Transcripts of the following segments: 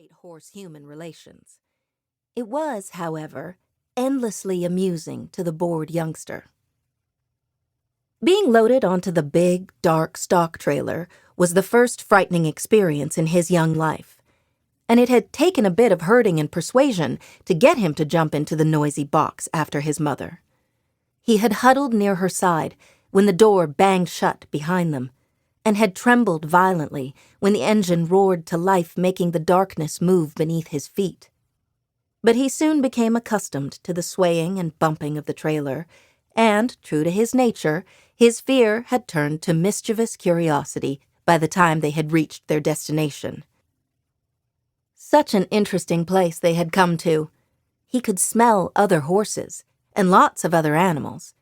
great horse-human relations. It was, however, endlessly amusing to the bored youngster. Being loaded onto the big, dark stock trailer was the first frightening experience in his young life, and it had taken a bit of herding and persuasion to get him to jump into the noisy box after his mother. He had huddled near her side when the door banged shut behind them, and had trembled violently when the engine roared to life, making the darkness move beneath his feet. But he soon became accustomed to the swaying and bumping of the trailer, and, true to his nature, his fear had turned to mischievous curiosity by the time they had reached their destination. Such an interesting place they had come to. He could smell other horses, and lots of other animals.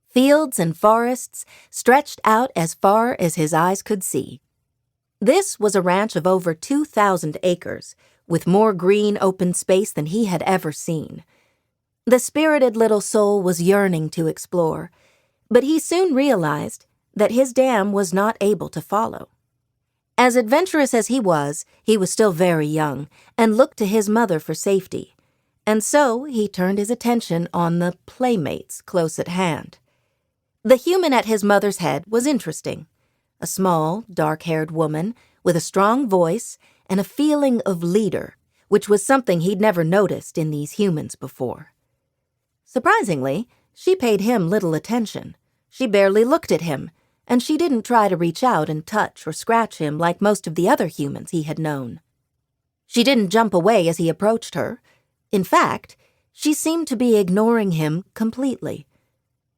Fields and forests stretched out as far as his eyes could see. This was a ranch of over 2,000 acres, with more green open space than he had ever seen. The spirited little soul was yearning to explore, but he soon realized that his dam was not able to follow. As adventurous as he was still very young and looked to his mother for safety, and so he turned his attention on the playmates close at hand. The human at his mother's head was interesting, a small, dark-haired woman with a strong voice and a feeling of leader, which was something he'd never noticed in these humans before. Surprisingly, she paid him little attention. She barely looked at him, and she didn't try to reach out and touch or scratch him like most of the other humans he had known. She didn't jump away as he approached her. In fact, she seemed to be ignoring him completely.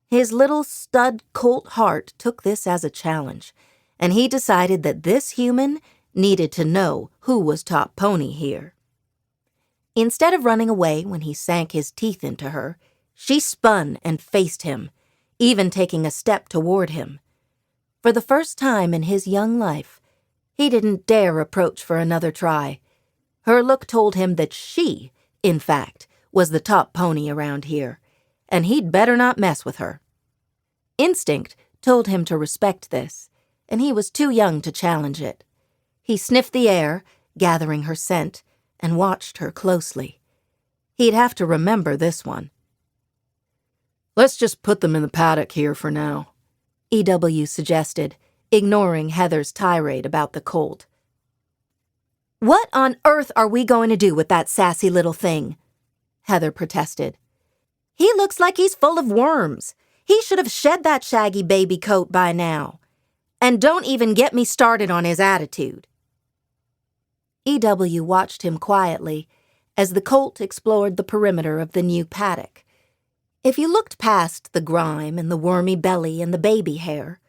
His little stud colt heart took this as a challenge, and he decided that this human needed to know who was top pony here. Instead of running away when he sank his teeth into her, she spun and faced him, even taking a step toward him. For the first time in his young life, he didn't dare approach for another try. Her look told him that she, in fact, was the top pony around here, and he'd better not mess with her. Instinct told him to respect this, and he was too young to challenge it. He sniffed the air, gathering her scent, and watched her closely. He'd have to remember this one. "Let's just put them in the paddock here for now," E.W. suggested, ignoring Heather's tirade about the colt. "What on earth are we going to do with that sassy little thing?" Heather protested. "He looks like he's full of worms. He should have shed that shaggy baby coat by now. And don't even get me started on his attitude." E.W. watched him quietly as the colt explored the perimeter of the new paddock. If you looked past the grime and the wormy belly and the baby hair,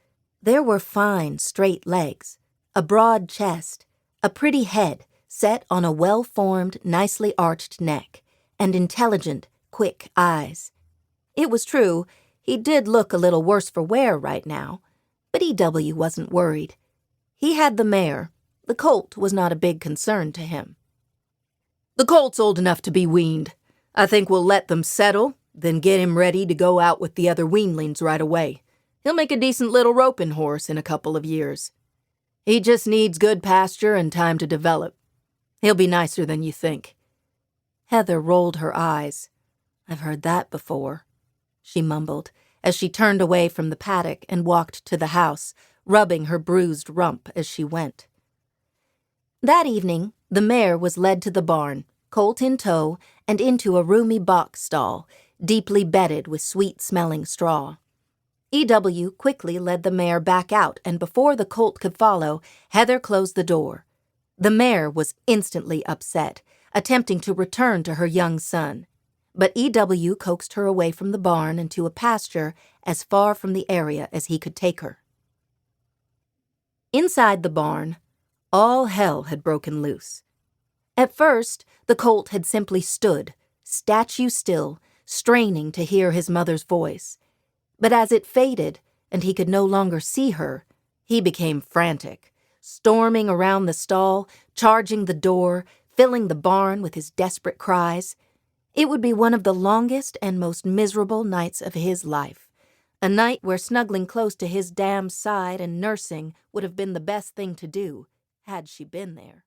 there were fine, straight legs, a broad chest, a pretty head set on a well-formed, nicely arched neck, and intelligent, quick eyes. It was true, he did look a little worse for wear right now, but E.W. wasn't worried. He had the mare. The colt was not a big concern to him. "The colt's old enough to be weaned. I think we'll let them settle, then get him ready to go out with the other weanlings right away. He'll make a decent little roping horse in a couple of years. He just needs good pasture and time to develop. He'll be nicer than you think." Heather rolled her eyes. "I've heard that before," she mumbled, as she turned away from the paddock and walked to the house, rubbing her bruised rump as she went. That evening, the mare was led to the barn, colt in tow, and into a roomy box stall, deeply bedded with sweet-smelling straw. E.W. quickly led the mare back out, and before the colt could follow, Heather closed the door. The mare was instantly upset, attempting to return to her young son, but E.W. coaxed her away from the barn and to a pasture as far from the area as he could take her. Inside the barn, all hell had broken loose. At first, the colt had simply stood, statue still, straining to hear his mother's voice. But as it faded and he could no longer see her, he became frantic, storming around the stall, charging the door, filling the barn with his desperate cries. It would be one of the longest and most miserable nights of his life, a night where snuggling close to his dam's side and nursing would have been the best thing to do, had she been there.